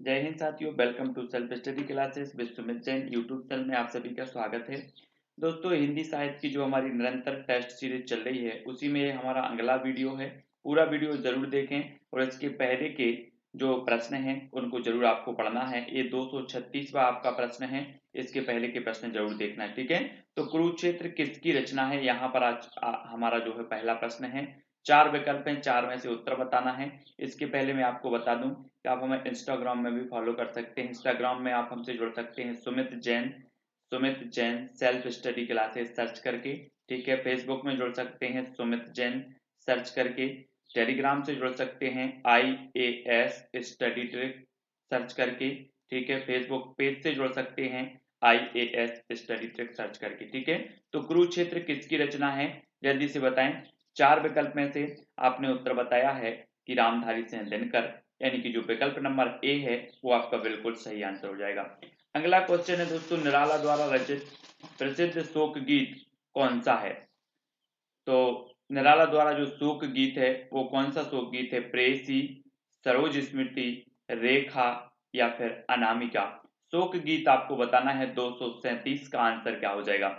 जय हिंद साथियों, welcome to self study classes Vishwamit Jain YouTube channel में आप सभी का स्वागत है। दोस्तों, हिंदी साहित्य की जो हमारी निरंतर टेस्ट सीरीज चल रही है उसी में ये हमारा अगला वीडियो है। पूरा वीडियो जरूर देखें और इसके पहले के जो प्रश्न हैं उनको जरूर आपको पढ़ना है। ये 236वां आपका प्रश्न है, इसके पहले के प्रश्न जरूर देखना है, ठीक है। तो कुरुक्षेत्र किसकी रचना है, यहाँ पर आज हमारा जो है पहला प्रश्न है। 4 विकल्प हैं, 4 में से उत्तर बताना है। इसके पहले मैं आपको बता दूं कि आप हमें इंस्टाग्राम में भी फॉलो कर सकते हैं। इंस्टाग्राम में आप हमसे जुड़ सकते हैं Sumit Jain self study classes search करके, ठीक है। फेसबुक में जुड़ सकते हैं सुमित जैन सर्च करके। टेलीग्राम से जुड़ सकते हैं IAS स्टडी ट्रिक सर्च करके, ठीक है। फेसबुक पेज से जुड़ सकते हैं IAS स्टडी ट्रिक सर्च करके, ठीक है। तो कुरुक्षेत्र किसकी रचना है, जल्दी से बताएं। 4 विकल्प में से आपने उत्तर बताया है कि रामधारी सिंह दिनकर, यानी कि जो विकल्प नंबर ए है वो आपका बिल्कुल सही आंसर हो जाएगा। अगला क्वेश्चन है दोस्तों, निराला द्वारा रचित प्रसिद्ध शोक गीत कौन सा है। तो निराला द्वारा जो शोक गीत है वो कौन सा शोक गीत है, प्रेयसी, सरोज स्मृति, रेखा या फिर अनामिका। शोक गीत आपको बताना है। 237 का आंसर क्या हो जाएगा।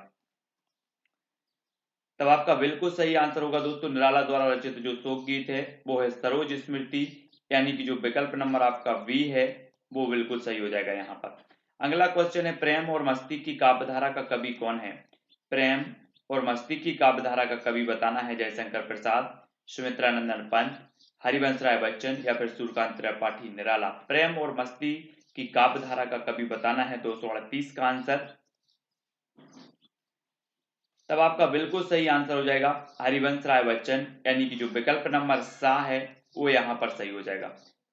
तब आपका बिल्कुल सही आंसर होगा दोस्तों, निराला द्वारा रचित जो शोक गीत है वो है सरोज स्मृति, यानी कि जो विकल्प नंबर आपका बी है वो बिल्कुल सही हो जाएगा यहाँ पर। अगला क्वेश्चन है, प्रेम और मस्ती की काव्यधारा का कवि कौन है। प्रेम और मस्ती की काव्यधारा का कवि बताना है जयशंकर प्रसाद, सुमित्रानंदन पंत, हरिवंश राय बच्चन या फिर सूर्यकांत त्रिपाठी निराला। प्रेम और मस्ती की काव्यधारा का कवि बताना है। 238 का आंसर। तब आपका बिल्कुल सही आंसर हो जाएगा हरिवंश राय बच्चन, यानी कि जो विकल्प नंबर सा है वो यहाँ पर सही हो जाएगा,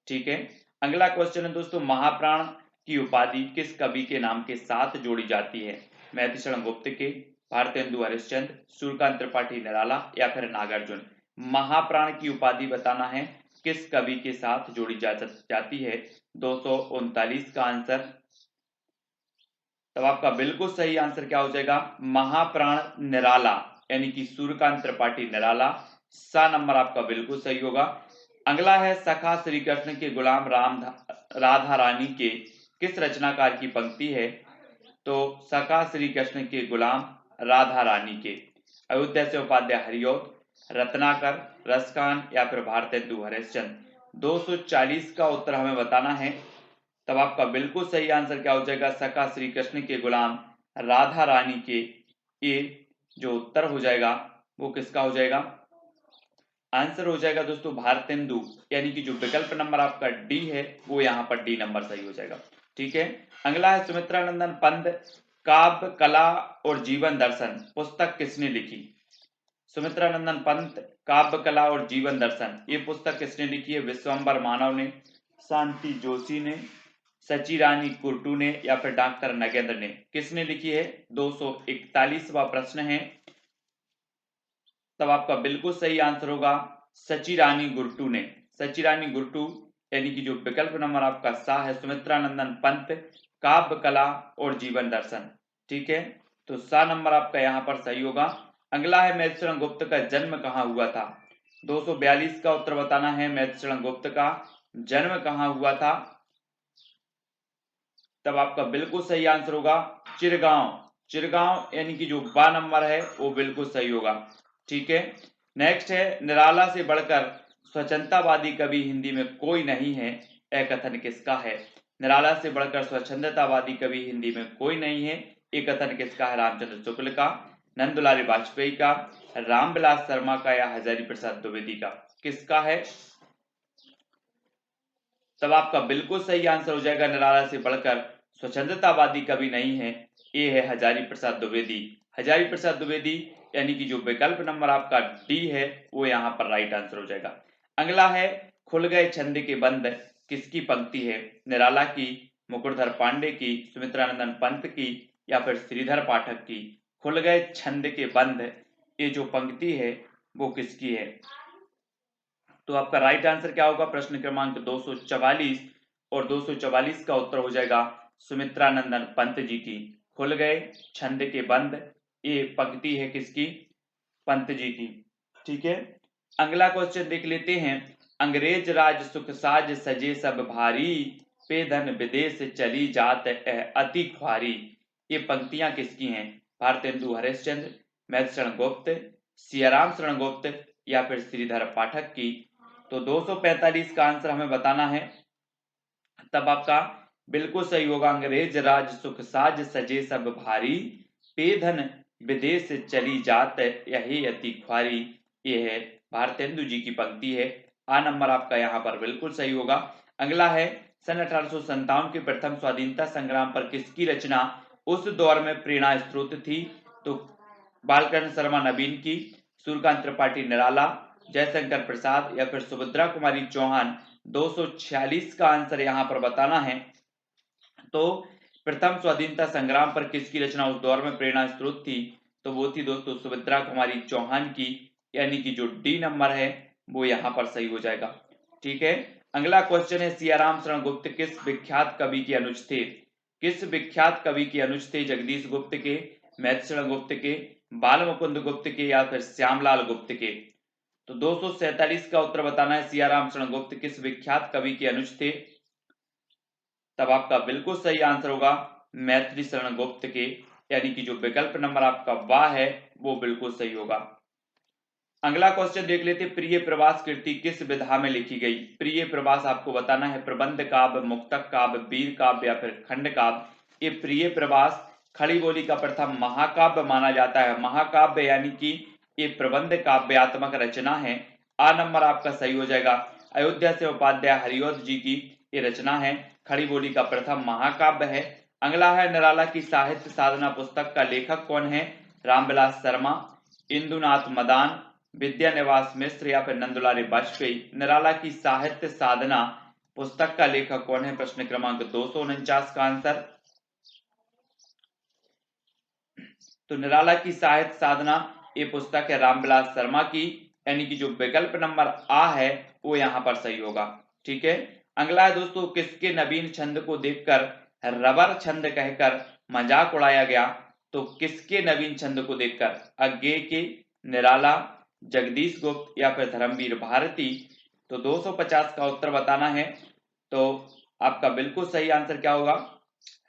ठीक है। अगला क्वेश्चन है दोस्तों, महाप्राण की उपाधि किस कवि के नाम के साथ जोड़ी जाती है। मैथिशरण गुप्त के, भारतेंदु हरिश्चंद्र, सूर्यकांत त्रिपाठी निराला या फिर नागार्जुन। महाप्राण की उपाधि बताना है किस कवि के साथ जोड़ी जाती है। 239 का आंसर। तब आपका बिल्कुल सही आंसर क्या हो जाएगा, महाप्राण निराला, यानी कि सूर्यकांत त्रिपाठी निराला। सा नंबर आपका बिल्कुल सही होगा। अगला है, सखा श्री कृष्ण के गुलाम राधा रानी के किस रचनाकार की पंक्ति है। तो सखा श्री कृष्ण के गुलाम राधा रानी के, अयोध्या से उपाध्याय हरिऔध, रत्नाकर, रसकान या फिर भारतेंदु हरिश्चंद्र। 240 का उत्तर हमें बताना है। तब आपका बिल्कुल सही आंसर क्या हो जाएगा, सखा श्री कृष्ण के गुलाम राधा रानी के। ये जो उत्तर हो जाएगा वो किसका हो जाएगा, आंसर हो जाएगा दोस्तों भारतेंदु, यानी कि जो विकल्प नंबर आपका डी है वो यहाँ पर डी नंबर सही हो जाएगा, ठीक है। अगला है, सुमित्रानंदन पंत काव्य कला और जीवन दर्शन पुस्तक किसने लिखी। सुमित्रानंदन पंत काव्य कला और जीवन दर्शन, ये पुस्तक किसने लिखी है। विश्वम्बर मानव ने, शांति जोशी ने, सची रानी कुर्टू ने या फिर डॉक्टर नगेंद्र ने। किसने लिखी है। 241वां प्रश्न है। तब आपका बिल्कुल सही आंसर होगा सची रानी गुर्टू ने। सची रानी गुर्टू, यानी कि जो विकल्प नंबर आपका सा है, सुमित्रानंदन पंत काव्य कला और जीवन दर्शन, ठीक है। तो सा नंबर आपका यहाँ पर सही होगा। अगला है, मैथिशरण गुप्त का जन्म कहाँ हुआ था। 242 का उत्तर बताना है, मैथिशरण गुप्त का जन्म कहाँ हुआ था। तब आपका बिल्कुल सही आंसर होगा चिरगांव। चिरगांव, यानी कि जो बा नंबर है वो बिल्कुल सही होगा, ठीक है। नेक्स्ट है, निराला से बढ़कर स्वच्छंदतावादी कवि हिंदी में कोई नहीं है, यह कथन किसका है। निराला से बढ़कर स्वच्छंदतावादी कवि हिंदी में कोई नहीं है, ये कथन किसका है। रामचंद्र शुक्ल का, नंदुलाल वाजपेयी का, रामविलास शर्मा का या हजारी प्रसाद द्विवेदी का। किसका है। तब आपका बिल्कुल सही आंसर हो जाएगा, निराला से बढ़कर स्वच्छंदतावादी कवि नहीं है, ये है हजारी प्रसाद द्विवेदी। हजारी प्रसाद द्विवेदी, यानी कि जो विकल्प नंबर आपका डी है वो यहाँ पर राइट आंसर हो जाएगा। अगला है, खुल गए छंद के बंद किसकी पंक्ति है। निराला की, मुकुटधर पांडे की, सुमित्रानंदन पंत की या फिर श्रीधर पाठक की। खुल गए छंद के बंद, ये जो पंक्ति है वो किसकी है। तो आपका राइट आंसर क्या होगा, प्रश्न क्रमांक 244, और 244 का उत्तर हो जाएगा सुमित्रानंदन पंत जी की। खुल गए छंद के बंद, ये पंक्ति है किसकी, पंत जी की, ठीक है। अगला क्वेश्चन देख लेते हैं, अंग्रेज राज सुख साज सजे सब भारी पे धन विदेश चली जात अति ख्वारी। ये पंक्तियां किसकी हैं? भारतेंदु हरिश्चंद्र, मैथिली गुप्त, सियाराम शरण गुप्त या फिर श्रीधर पाठक की। तो 245 का आंसर हमें बताना है। तब आपका बिल्कुल सही होगा, अंग्रेज राज सुख साज सजे सब भारी, पे धन विदेश चली जात यही अति ख्वारी। ये है भारतेंदु जी की पंक्ति है। आ नंबर आपका यहाँ पर बिल्कुल सही होगा। अगला है सन 1857 के प्रथम स्वाधीनता संग्राम पर किसकी रचना उस दौर में प्रेरणा स्रोत थी? तो बालकृष्ण शर्मा नवीन की, सूर्यकांत त्रिपाठी निराला, जयशंकर प्रसाद या फिर सुभद्रा कुमारी चौहान। 246 का आंसर यहाँ पर बताना है। तो प्रथम स्वाधीनता संग्राम पर किसकी रचना उस दौर में प्रेरणा स्रोत थी? तो वो थी दोस्तों सुभद्रा कुमारी चौहान की, यानी कि जो डी नंबर है वो यहाँ पर सही हो जाएगा। ठीक है, अगला क्वेश्चन है सियाराम शरण गुप्त किस विख्यात कवि के अनुज थे? किस विख्यात कवि के अनुज थे? जगदीश गुप्त के, मैथिली गुप्त के, बाल मुकुंद गुप्त के या फिर श्यामलाल गुप्त के। तो 247 का उत्तर बताना है, सियाराम शरण गुप्त किस विख्यात कवि के अनुज थे? तब आपका बिल्कुल सही आंसर होगा मैथिली शरण गुप्त के, यानी कि जो विकल्प नंबर आपका वाह है वो बिल्कुल सही होगा। अगला क्वेश्चन देख लेते, प्रिय प्रवास कृति किस विधा में लिखी गई? प्रिय प्रवास आपको बताना है प्रबंध काव्य, मुक्तक काव्य, वीर काव्य या फिर खंड काव्य। ये प्रिय प्रवास खड़ी बोली का प्रथम महाकाव्य माना जाता है। महाकाव्य यानी कि ये प्रबंध काव्यात्मक रचना है। आ नंबर आपका सही हो जाएगा। अयोध्या से उपाध्याय हरिऔध जी की ये रचना है, खड़ी बोली का प्रथम महाकाव्य है। अगला है निराला की साहित्य साधना पुस्तक का लेखक कौन है? रामविलास शर्मा, इंदुनाथ मदान, विद्यानिवास मिश्र या फिर नंदुलारी वाजपेयी। निराला की साहित्य साधना पुस्तक का लेखक कौन है? प्रश्न क्रमांक 249 का आंसर। तो निराला की साहित्य साधना ये पुस्तक है रामविलास शर्मा की, यानी कि जो विकल्प नंबर आ है वो यहाँ पर सही होगा। ठीक है, अगला है दोस्तों, किसके नवीन छंद को देखकर रबर छंद कहकर मजाक उड़ाया गया? तो किसके नवीन छंद को देखकर? अज्ञे के, निराला, जगदीश गुप्त या फिर धर्मवीर भारती। तो 250 का उत्तर बताना है। तो आपका बिल्कुल सही आंसर क्या होगा?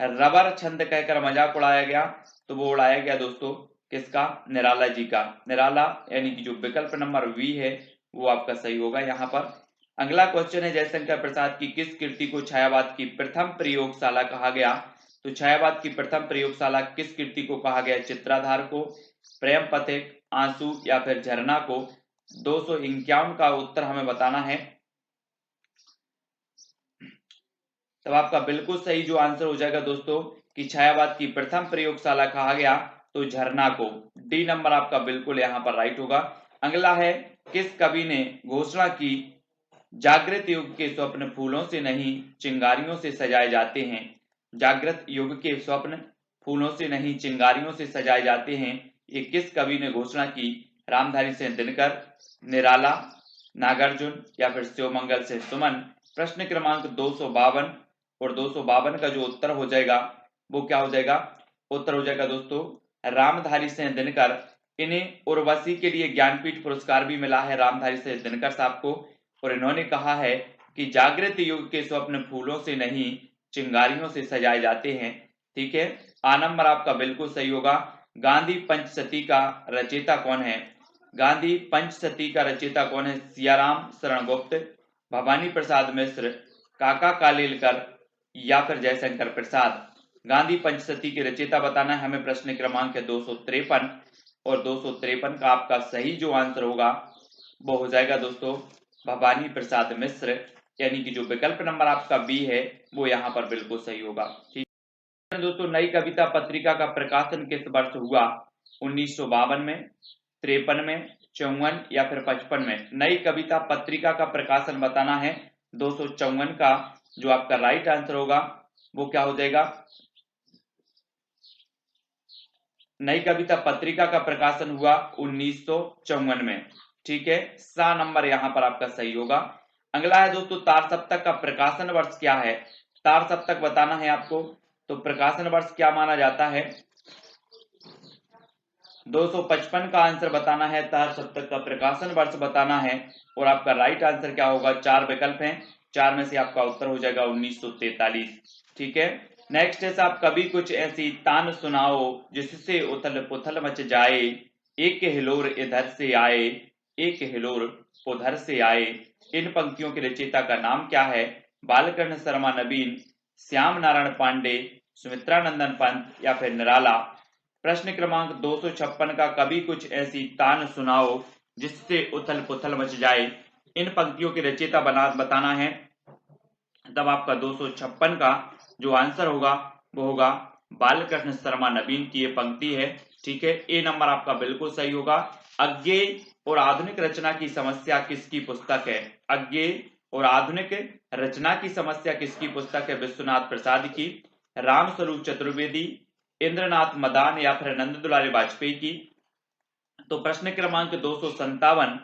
रबर छंद कहकर मजाक उड़ाया गया, तो वो उड़ाया गया दोस्तों किसका? निराला जी का। निराला यानी कि जो विकल्प नंबर वी है वो आपका सही होगा यहाँ पर। अगला क्वेश्चन है, जयशंकर प्रसाद की किस कृति को छायावाद की प्रथम प्रयोगशाला कहा गया? तो छायावाद की प्रथम प्रयोगशाला किस कृति को कहा गया? चित्राधार को, प्रेम पथिक, आंसू या फिर झरना को। 251 का उत्तर हमें बताना है। तब आपका बिल्कुल सही जो आंसर हो जाएगा दोस्तों कि छायावाद की प्रथम प्रयोगशाला कहा गया तो झरना को। डी नंबर आपका बिल्कुल यहाँ पर राइट होगा। अगला है, किस कवि ने घोषणा की जागृत युग के स्वप्न फूलों से नहीं चिंगारियों से सजाए जाते हैं? जागृत युग के स्वप्न फूलों से नहीं चिंगारियों से सजाए जाते हैं, ये किस कवि ने घोषणा की? रामधारी सिंह दिनकर, निराला, नागार्जुन या फिर शिवमंगल से सुमन। प्रश्न क्रमांक 252 और 252 का जो उत्तर हो जाएगा वो क्या हो जाएगा? उत्तर हो जाएगा दोस्तों रामधारी सिंह दिनकर। इन्हें उर्वशी के लिए ज्ञानपीठ पुरस्कार भी मिला है रामधारी सिंह दिनकर साहब को, और इन्होंने कहा है कि जागृत युग के स्वप्न फूलों से नहीं चिंगारियों से सजाए जाते हैं। ठीक है, आ नंबर आपका बिल्कुल सही होगा। गांधी पंचसती का रचयिता कौन है? गांधी पंचसती का रचयिता कौन है? सियाराम शरण गुप्त, भवानी प्रसाद मिश्र, काका कालेलकर या फिर जयशंकर प्रसाद। गांधी पंचसती के रचयिता बताना है हमें। प्रश्न क्रमांक है 253 और 253 का आपका सही जो आंसर होगा वो हो जाएगा दोस्तों भवानी प्रसाद मिश्र, यानी कि जो विकल्प नंबर आपका बी है वो यहाँ पर बिल्कुल सही होगा। ठीक है दोस्तों, नई कविता पत्रिका का प्रकाशन किस वर्ष हुआ? 1952 में, 53 में, 54 या फिर 55 में। नई कविता पत्रिका का प्रकाशन बताना है। 254 का जो आपका राइट आंसर होगा वो क्या हो जाएगा? नई कविता पत्रिका का प्रकाशन हुआ 1954 में। ठीक है, सा नंबर यहाँ पर आपका सही होगा। अगला है दोस्तों, तार सप्तक का प्रकाशन वर्ष क्या है? तार सप्तक बताना है आपको। तो प्रकाशन वर्ष क्या माना जाता है? 255 का आंसर बताना है। तार सप्तक का प्रकाशन वर्ष बताना है और आपका राइट आंसर क्या होगा? चार विकल्प हैं 4 में से आपका उत्तर हो जाएगा 1943। ठीक है, नेक्स्ट है साहब, कभी कुछ ऐसी तान सुनाओ जिससे उथल पुथल मच जाए, एक हिलोर इधर से आए, एक हिलोर उधर से आए। इन पंक्तियों के रचयिता का नाम क्या है? बालकृष्ण शर्मा नवीन, श्याम नारायण पांडे, सुमित्रा नंदन पंत या फिर निराला। प्रश्न क्रमांक 256 का, कभी कुछ ऐसी तान सुनाओ जिससे उथल पुथल मच जाए, इन पंक्तियों के रचयिता बताना है। तब आपका 256 का जो आंसर होगा वो होगा बालकृष्ण शर्मा नवीन की ये पंक्ति है। ठीक है, ए नंबर आपका बिल्कुल सही होगा। अज्ञेय और आधुनिक रचना की समस्या किसकी पुस्तक है? अज्ञेय और आधुनिक रचना की समस्या किसकी पुस्तक है? विश्वनाथ प्रसाद की, रामस्वरूप चतुर्वेदी, इंद्रनाथ मदान या फिर नंद दुलारे वाजपेयी की। तो प्रश्न क्रमांक 257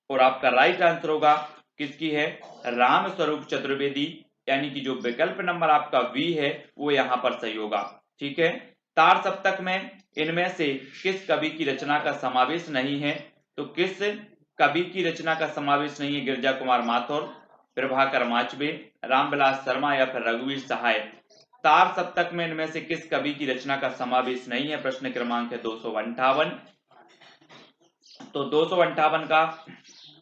और आपका राइट आंसर होगा किसकी है? रामस्वरूप चतुर्वेदी, यानी कि जो विकल्प नंबर आपका बी है वो यहाँ पर सही होगा। ठीक है, तार सप्तक में इनमें से किस कवि की रचना का समावेश नहीं है? तो किस कवि की रचना का समावेश नहीं है? गिरजा कुमार माथुर, प्रभाकर माचवे, रामविलास शर्मा या फिर रघुवीर सहाय। तार सप्तक में इनमें से किस कवि की रचना का समावेश नहीं है? प्रश्न क्रमांक है 258। तो 258 का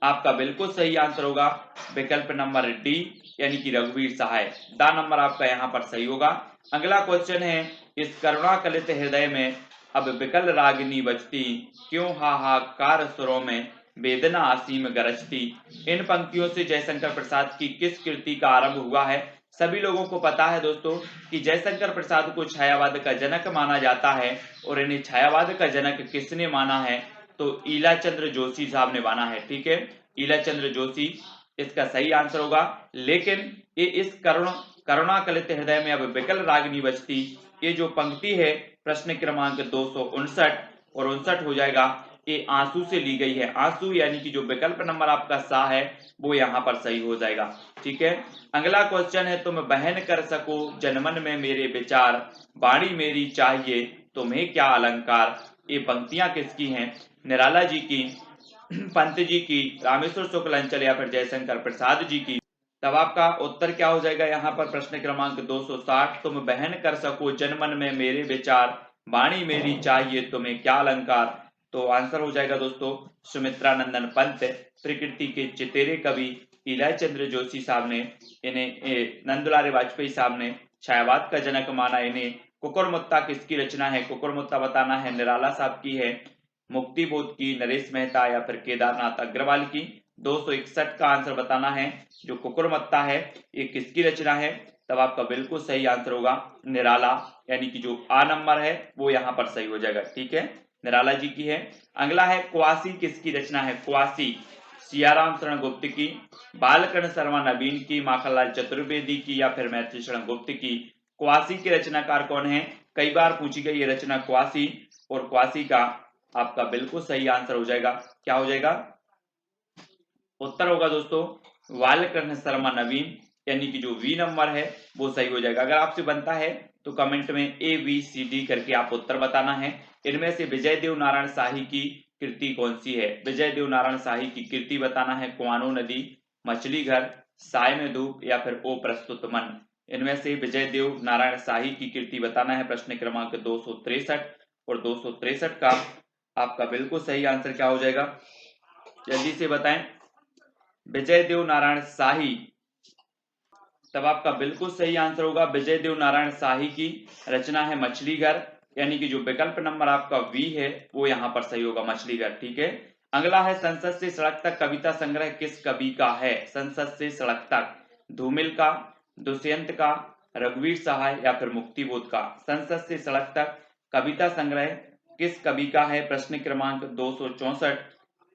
आपका बिल्कुल सही आंसर होगा विकल्प नंबर डी, यानी कि रघुवीर सहाय। दा नंबर आपका यहाँ पर सही होगा। अगला क्वेश्चन है, इस करुणा कलित हृदय में अब विकल रागिनी बजती, क्यों हाहाकार सुरों में वेदना असीम गरजती। इन पंक्तियों से जयशंकर प्रसाद की किस कृति का आरंभ हुआ है? सभी लोगों को पता है दोस्तों कि जयशंकर प्रसाद को छायावाद का जनक माना जाता है, और इन्हें छायावाद का जनक किसने माना है? तो ईलाचंद्र जोशी साहब ने माना है। ठीक है, ईलाचंद्र जोशी इसका सही आंसर होगा। लेकिन ये इस करुणा कलित हृदय में अब विकल रागिनी बजती, ये जो पंक्ति है प्रश्न क्रमांक 259 और 59 हो जाएगा, ये आंसू से ली गई है। आंसू यानी कि जो विकल्प नंबर आपका सा है वो यहाँ पर सही हो जाएगा। ठीक है, अगला क्वेश्चन है, तुम बहन कर सको जनमन में मेरे विचार, बाणी मेरी चाहिए तुम्हें क्या अलंकार। ये पंक्तियां किसकी हैं? निराला जी की, पंत जी की, रामेश्वर शुक्ल अंचल या फिर जयशंकर प्रसाद जी की। तब आपका उत्तर क्या हो जाएगा यहाँ पर? प्रश्न क्रमांक 260, तुम बहन कर सको जनमन में मेरे विचार, बाणी मेरी चाहिए तुम्हें क्या अलंकार। तो आंसर हो जाएगा दोस्तों सुमित्रा नंदन पंत, प्रकृति के चितेरे कवि ईलाचंद्र जोशी साहब ने इन्हें, नंदुलारे वाजपेयी साहब ने छायावाद का जनक माना इन्हें। कुकुरमुत्ता किसकी रचना है? कुकुरमुत्ता बताना है निराला साहब की है, मुक्तिबोध की नरेश मेहता या फिर केदारनाथ अग्रवाल की। 261 का आंसर बताना है, जो कुकुरमुत्ता है ये किसकी रचना है? तब आपका बिल्कुल सही आंसर होगा निराला, यानी कि जो आ नंबर है वो यहाँ पर सही हो जाएगा। ठीक है, निराला जी की है। अगला है, क्वासी किसकी रचना है? क्वासी सियाराम शरण गुप्त की, बालकृष्ण शर्मा नवीन की, माखनलाल चतुर्वेदी की या फिर मैथिली शरण गुप्त की। क्वासी के रचनाकार कौन है? कई बार पूछी गई ये रचना क्वासी, और क्वासी का आपका बिल्कुल सही आंसर हो जाएगा, क्या हो जाएगा? उत्तर होगा दोस्तों बालकृष्ण शर्मा नवीन, यानी कि जो वी नंबर है वो सही हो जाएगा। अगर आपसे बनता है तो कमेंट में ए बी सी डी करके आप उत्तर बताना है। इनमें से विजय देव नारायण शाही की कृति कौन सी है? विजय देव नारायण शाही की कृति बताना है कुआनो नदी, मछली घर, साय में धूप या फिर ओ प्रस्तुत मन। इनमें से विजय देव नारायण शाही की कृति बताना है। प्रश्न क्रमांक 263 और 263 का आपका बिल्कुल सही आंसर क्या हो जाएगा? जल्दी से बताएं। विजय देव नारायण शाही, तब आपका बिल्कुल सही आंसर होगा विजय देव नारायण शाही की रचना है मछली घर, यानी कि जो विकल्प नंबर आपका वी है वो यहाँ पर सही होगा, मछली घर। ठीक है, अगला है, संसद से सड़क तक कविता संग्रह किस कवि का है? संसद से सड़क तक, धूमिल का, दुष्यंत का, रघुवीर सहाय या फिर मुक्तिबोध का। संसद से सड़क तक कविता संग्रह किस कवि का है? प्रश्न क्रमांक 264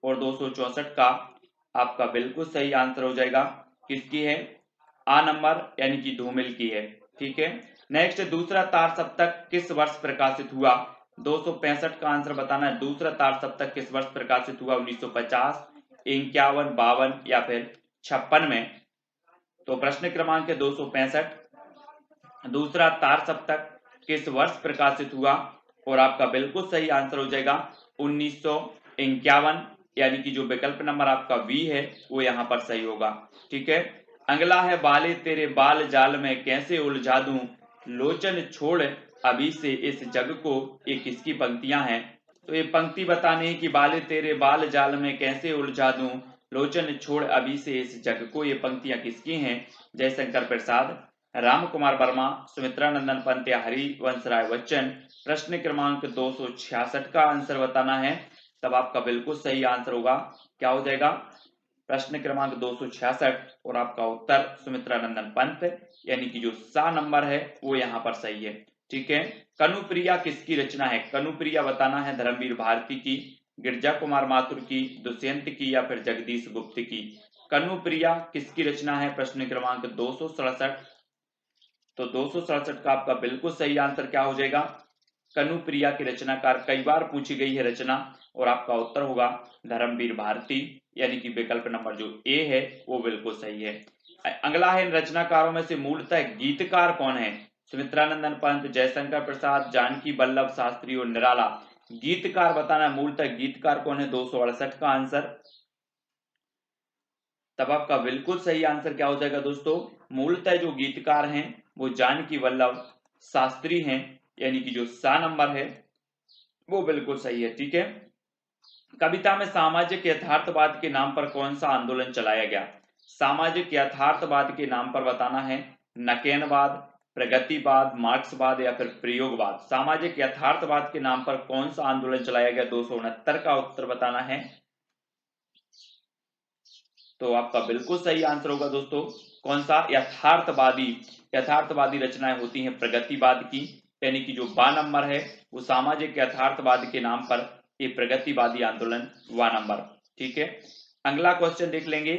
और 264 का आपका बिल्कुल सही आंसर हो जाएगा किसकी है? आ नंबर, यानी कि धूमिल की है। ठीक है, नेक्स्ट, दूसरा तार सप्तक किस वर्ष प्रकाशित हुआ? 265 का आंसर बताना है, दूसरा तार सप्तक किस वर्ष प्रकाशित हुआ? 1950, 51, 52 या फिर 56 में। तो प्रश्न क्रमांक है 265, दूसरा तार सप्तक किस वर्ष प्रकाशित हुआ? और आपका बिल्कुल सही आंसर हो जाएगा 1951, यानी कि जो विकल्प नंबर आपका बी है वो यहाँ पर सही होगा। ठीक है, अगला है बाले तेरे बाल जाल में कैसे उलझा दूं, लोचन छोड़ अभी से इस जग को। ये किसकी पंक्तियां हैं? तो ये पंक्ति बतानी है कि बाले तेरे बाल जाल में कैसे उलझा दूं, लोचन छोड़ अभी से इस जग को। ये पंक्तियां किसकी हैं? जयशंकर प्रसाद, राम कुमार वर्मा, सुमित्रा नंदन पंत या हरिवंश राय बच्चन। प्रश्न क्रमांक 266 का आंसर बताना है, तब आपका बिल्कुल सही आंसर होगा। क्या हो जाएगा? प्रश्न क्रमांक 266 और आपका उत्तर सुमित्रा नंदन पंत, यानी कि जो सा नंबर है वो यहाँ पर सही है। ठीक है। कनुप्रिया किसकी रचना है? कनुप्रिया बताना है धर्मवीर भारती की, गिरजा कुमार माथुर की, दुष्यंत की या फिर जगदीश गुप्त की। कनुप्रिया किसकी रचना है? प्रश्न क्रमांक 267। तो 267 का आपका बिल्कुल सही आंसर क्या हो जाएगा? कनुप्रिया की रचनाकार, कई बार पूछी गई है रचना, और आपका उत्तर होगा धर्मवीर भारती, यानी कि विकल्प नंबर जो ए है वो बिल्कुल सही है। अगला है, इन रचनाकारों में से मूलतः गीतकार कौन है? सुमित्रानंदन पंत, जयशंकर प्रसाद, जानकी वल्लभ शास्त्री और निराला। गीतकार बताना, मूलतः गीतकार कौन है? 268 का आंसर, तब आपका बिल्कुल सही आंसर क्या हो जाएगा दोस्तों? मूलतः जो गीतकार हैं वो जानकी वल्लभ शास्त्री हैं, यानी कि जो सा नंबर है वो बिल्कुल सही है। ठीक है। कविता में सामाजिक यथार्थवाद के नाम पर कौन सा आंदोलन चलाया गया? सामाजिक यथार्थवाद के नाम पर बताना है नकेनवाद, प्रगतिवाद, मार्क्सवाद या फिर प्रयोगवाद। सामाजिक यथार्थवाद के नाम पर कौन सा आंदोलन चलाया गया? 269 का उत्तर बताना है, तो आपका बिल्कुल सही आंसर होगा दोस्तों कौन सा? यथार्थवादी। यथार्थवादी रचनाएं होती हैं प्रगतिवाद की, यानी कि जो बा नंबर है वो सामाजिक यथार्थवाद के नाम पर ये प्रगतिवादी आंदोलन वा नंबर। ठीक है। अगला क्वेश्चन देख लेंगे,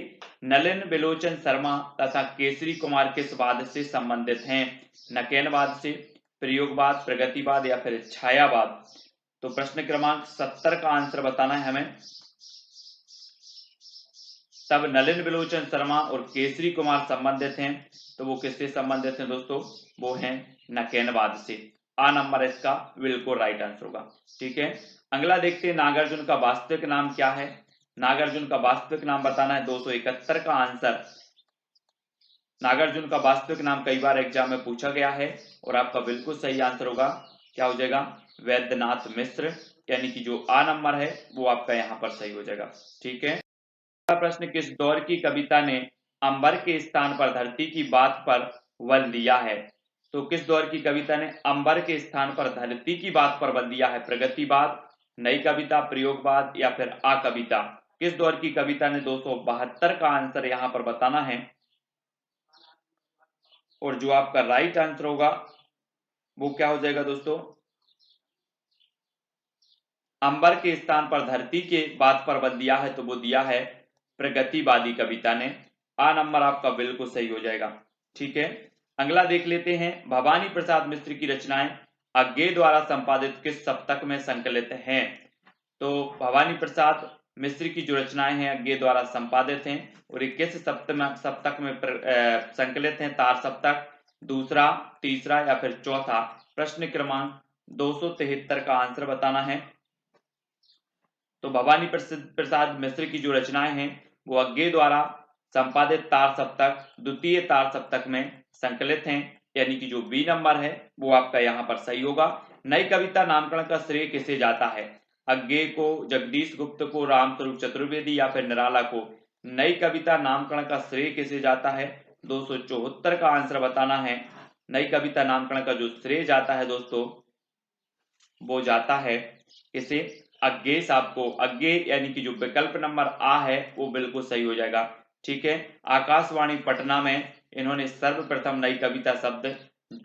नलिन बिलोचन शर्मा तथा केसरी कुमार किस वाद से संबंधित हैं? नकेनवाद से, प्रयोगवाद, प्रगतिवाद या फिर छायावाद। तो प्रश्न क्रमांक 70 का आंसर बताना है हमें, तब नलिन बिलोचन शर्मा और केसरी कुमार संबंधित हैं, तो वो किससे संबंधित हैं दोस्तों? वो हैं नकेनवाद से। आ नंबर इसका बिल्कुल राइट आंसर होगा। ठीक है। अगला देखते हैं, नागार्जुन का वास्तविक नाम क्या है? नागार्जुन का वास्तविक नाम बताना है, 271 का आंसर। नागार्जुन का वास्तविक नाम कई बार एग्जाम में पूछा गया है और आपका बिल्कुल सही आंसर होगा, क्या हो जाएगा? वैद्यनाथ मिश्र, यानी कि जो आ नंबर है वो आपका यहाँ पर सही हो जाएगा। ठीक है। प्रश्न, किस दौर की कविता ने अंबर के स्थान पर धरती की बात पर बल दिया है? तो किस दौर की कविता ने अंबर के स्थान पर धरती की बात पर बल दिया है? प्रगतिवाद, नई कविता, प्रयोगवाद या फिर आ कविता। किस दौर की कविता ने? 272 का आंसर यहां पर बताना है, और जो आपका राइट आंसर होगा वो क्या हो जाएगा दोस्तों? अंबर के स्थान पर धरती के बात पर बल दिया है, तो वो दिया है प्रगतिवादी कविता ने। आ नंबर आपका बिल्कुल सही हो जाएगा। ठीक है। अगला देख लेते हैं, भवानी प्रसाद मिश्र की रचनाएं अज्ञे द्वारा संपादित किस सप्तक में संकलित हैं? तो भवानी प्रसाद मिश्र की जो रचनाएं हैं अज्ञे द्वारा संपादित हैं, और ये किस सप्तक में संकलित हैं? तार सप्तक, दूसरा, तीसरा या फिर चौथा। प्रश्न क्रमांक 273 का आंसर बताना है। तो भवानी प्रसाद मिश्र की जो रचनाएं हैं वो अज्ञे द्वारा संपादित तार सप्तक, द्वितीय तार सप्तक में संकलित हैं, यानी कि जो बी नंबर है वो आपका यहाँ पर सही होगा। नई कविता नामकरण का श्रेय किसे जाता है? अज्ञे को, जगदीश गुप्त को, रामस्वरूप चतुर्वेदी या फिर निराला को। नई कविता नामकरण का श्रेय किसे जाता है? 274 का आंसर बताना है। नई कविता नामकरण का जो श्रेय जाता है दोस्तों वो जाता है किसे? अज्ञे साहब को। अज्ञे यानी कि जो विकल्प नंबर आ है वो बिल्कुल सही हो जाएगा। ठीक है। आकाशवाणी पटना में इन्होंने सर्वप्रथम नई कविता शब्द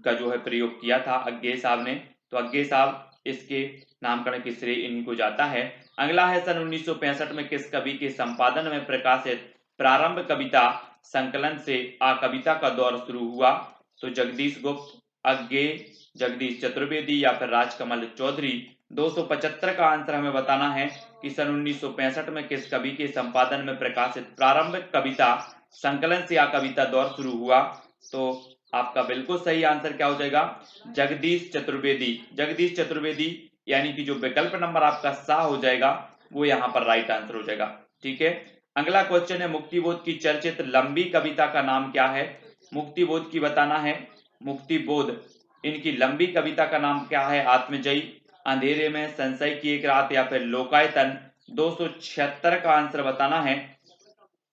का जो है प्रयोग किया था अज्ञे साहब ने, तो अज्ञे साहब इसके नामकरण के श्रेय इन्हीं को जाता है। अगला है, सन 1965 में किस कवि के संपादन में प्रकाशित प्रारंभ कविता संकलन से आ कविता का दौर शुरू हुआ? तो जगदीश गुप्त, अज्ञे, जगदीश चतुर्वेदी या फिर राजकमल चौधरी। 275 का आंसर हमें बताना है कि सन 1965 में किस कवि के संपादन में प्रकाशित प्रारंभिक कविता संकलन से आ कविता दौर शुरू हुआ? तो आपका बिल्कुल सही आंसर क्या हो जाएगा? जगदीश चतुर्वेदी। जगदीश चतुर्वेदी, यानी कि जो विकल्प नंबर आपका सा हो जाएगा वो यहाँ पर राइट आंसर हो जाएगा। ठीक है। अगला क्वेश्चन है मुक्तिबोध की चर्चित लंबी कविता का नाम क्या है? मुक्तिबोध की बताना है। मुक्तिबोध इनकी लंबी कविता का नाम क्या है? आत्मजयी, अंधेरे में, संशय की एक रात या फिर लोकायतन। 276 का आंसर बताना है।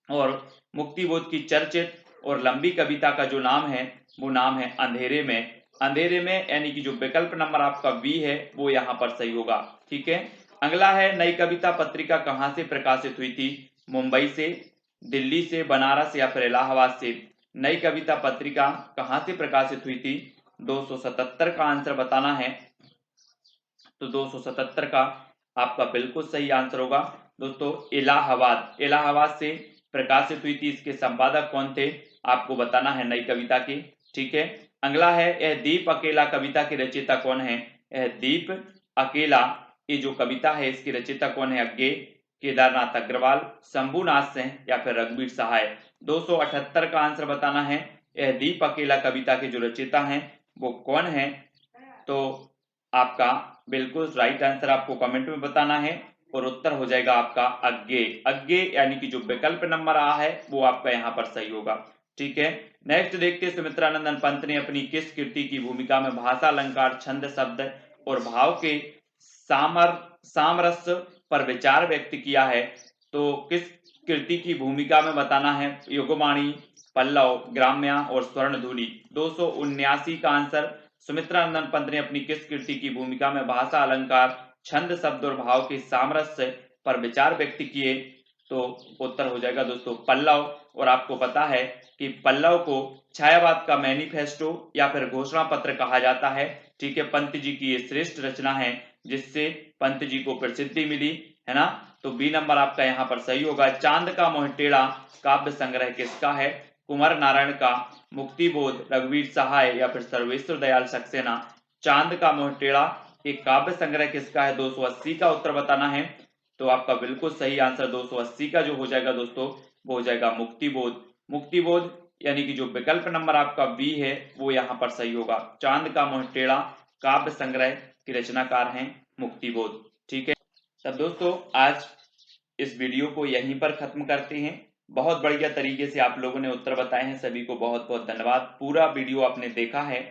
और मुक्तिबोध की चर्चित और लंबी कविता का जो नाम है वो नाम है अंधेरे में। अंधेरे में यानी कि जो विकल्प नंबर आपका बी है वो यहाँ पर सही होगा। ठीक है, अगला है नई कविता पत्रिका कहाँ से प्रकाशित हुई थी? मुंबई से, दिल्ली से, बनारस या फिर इलाहाबाद से। नई कविता पत्रिका कहाँ से प्रकाशित हुई थी? 277 का आंसर बताना है। तो 277 का आपका बिल्कुल सही आंसर होगा दोस्तों इलाहाबाद। इलाहाबाद से प्रकाशित हुई थी। इसके संपादक कौन थे आपको बताना है नई कविता की। ठीक है, अगला है यह दीप अकेला कविता की रचयिता कौन है? यह दीप अकेला ये जो कविता है इसकी रचयिता कौन है? अज्ञे, केदारनाथ अग्रवाल, शंभुनाथ सिंह या फिर रघुवीर सहाय। 278 का आंसर बताना है। यह दीप अकेला कविता के जो रचयिता हैं वो कौन है? तो आपका बिल्कुल राइट आंसर आपको कमेंट में बताना है और उत्तर हो जाएगा आपका अज्ञे। अज्ञे यानी कि जो विकल्प नंबर आ है वो आपका यहाँ पर सही होगा। ठीक है, नेक्स्ट देखते हैं सुमित्रानंदन पंत ने अपनी किस कृति की भूमिका में भाषा, अलंकार, छंद, शब्द और भाव के सामरस्य पर विचार व्यक्त किया है? तो किस कृति की भूमिका में बताना है? युगवाणी, पल्लव, ग्राम्या और स्वर्ण ध्वनि। 279 का आंसर सुमित्रानंदन पंत ने अपनी किस कृति की भूमिका में भाषा, अलंकार, छंद, शब्द और भाव के सामरस्य पर विचार व्यक्त किए? तो उत्तर हो जाएगा दोस्तों पल्लव। और आपको पता है कि पल्लव को छायावाद का मैनिफेस्टो या फिर घोषणा पत्र कहा जाता है। ठीक है, पंत जी की ये श्रेष्ठ रचना है जिससे पंत जी को प्रसिद्धि मिली है ना। तो बी नंबर आपका यहाँ पर सही होगा। चांद का मोहटेड़ा काव्य संग्रह किसका है? कुंवर नारायण का, मुक्तिबोध, रघुवीर सहाय या फिर सर्वेश्वर दयाल सक्सेना। चांद का मोहटेड़ा एक काव्य संग्रह किसका है? 280 का उत्तर बताना है। तो आपका बिल्कुल सही आंसर 280 का जो हो जाएगा दोस्तों वो हो जाएगा मुक्तिबोध। मुक्तिबोध यानी कि जो विकल्प नंबर आपका बी है वो यहाँ पर सही होगा। चांद का मोहटेड़ा काव्य संग्रह के रचनाकार हैं मुक्तिबोध। ठीक है, तब दोस्तों आज इस वीडियो को यहीं पर खत्म करते हैं। बहुत बढ़िया तरीके से आप लोगों ने उत्तर बताए हैं, सभी को बहुत बहुत धन्यवाद। पूरा वीडियो आपने देखा है।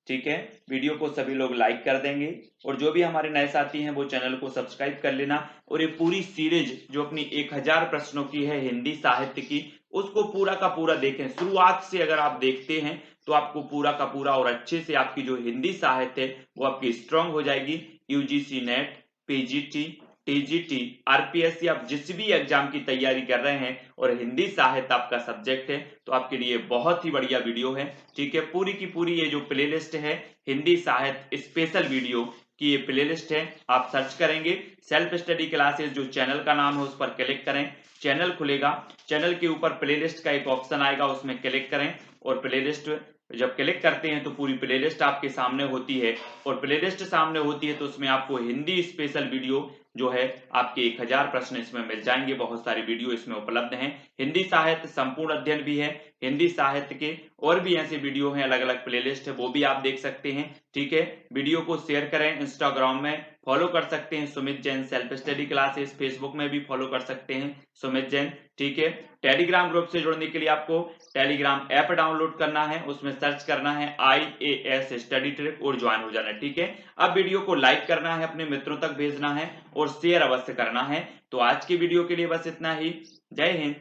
ठीक है, वीडियो को सभी लोग लाइक कर देंगे और जो भी हमारे नए साथी हैं वो चैनल को सब्सक्राइब कर लेना। और ये पूरी सीरीज जो अपनी 1000 प्रश्नों की है हिंदी साहित्य की उसको पूरा का पूरा देखें। शुरुआत से अगर आप देखते हैं तो आपको पूरा का पूरा और अच्छे से आपकी जो हिंदी साहित्य है वो आपकी स्ट्रांग हो जाएगी। UGC net, PGT, TGT, RPSC आप जिस भी एग्जाम की तैयारी कर रहे हैं और हिंदी साहित्य आपका सब्जेक्ट है तो आपके लिए बहुत ही बढ़िया वीडियो है। ठीक है, पूरी की पूरी ये जो प्लेलिस्ट है हिंदी साहित्य स्पेशल वीडियो की ये प्लेलिस्ट है। आप सर्च करेंगे सेल्फ स्टडी क्लासेस जो चैनल का नाम है उस पर क्लिक करें, चैनल खुलेगा। चैनल के ऊपर प्लेलिस्ट का एक ऑप्शन आएगा उसमें क्लिक करें और प्लेलिस्ट जब क्लिक करते हैं तो पूरी प्लेलिस्ट आपके सामने होती है। और प्लेलिस्ट सामने होती है तो उसमें आपको हिंदी स्पेशल वीडियो जो है आपके 1000 प्रश्न इसमें मिल जाएंगे। बहुत सारी वीडियो इसमें उपलब्ध हैं। हिंदी साहित्य संपूर्ण अध्ययन भी है, हिंदी साहित्य के और भी ऐसे वीडियो हैं, अलग अलग प्लेलिस्ट है वो भी आप देख सकते हैं। ठीक है, वीडियो को शेयर करें, इंस्टाग्राम में फॉलो कर सकते हैं Sumit Jain self study classes, Facebook में भी फॉलो कर सकते हैं सुमित जैन। ठीक है, टेलीग्राम ग्रुप से जुड़ने के लिए आपको टेलीग्राम ऐप डाउनलोड करना है, उसमें सर्च करना है IAS स्टडी ट्रिक और ज्वाइन हो जाना है। ठीक है, अब वीडियो को लाइक करना है, अपने मित्रों तक भेजना है और शेयर अवश्य करना है। तो आज की वीडियो के लिए बस इतना ही। जय हिंद।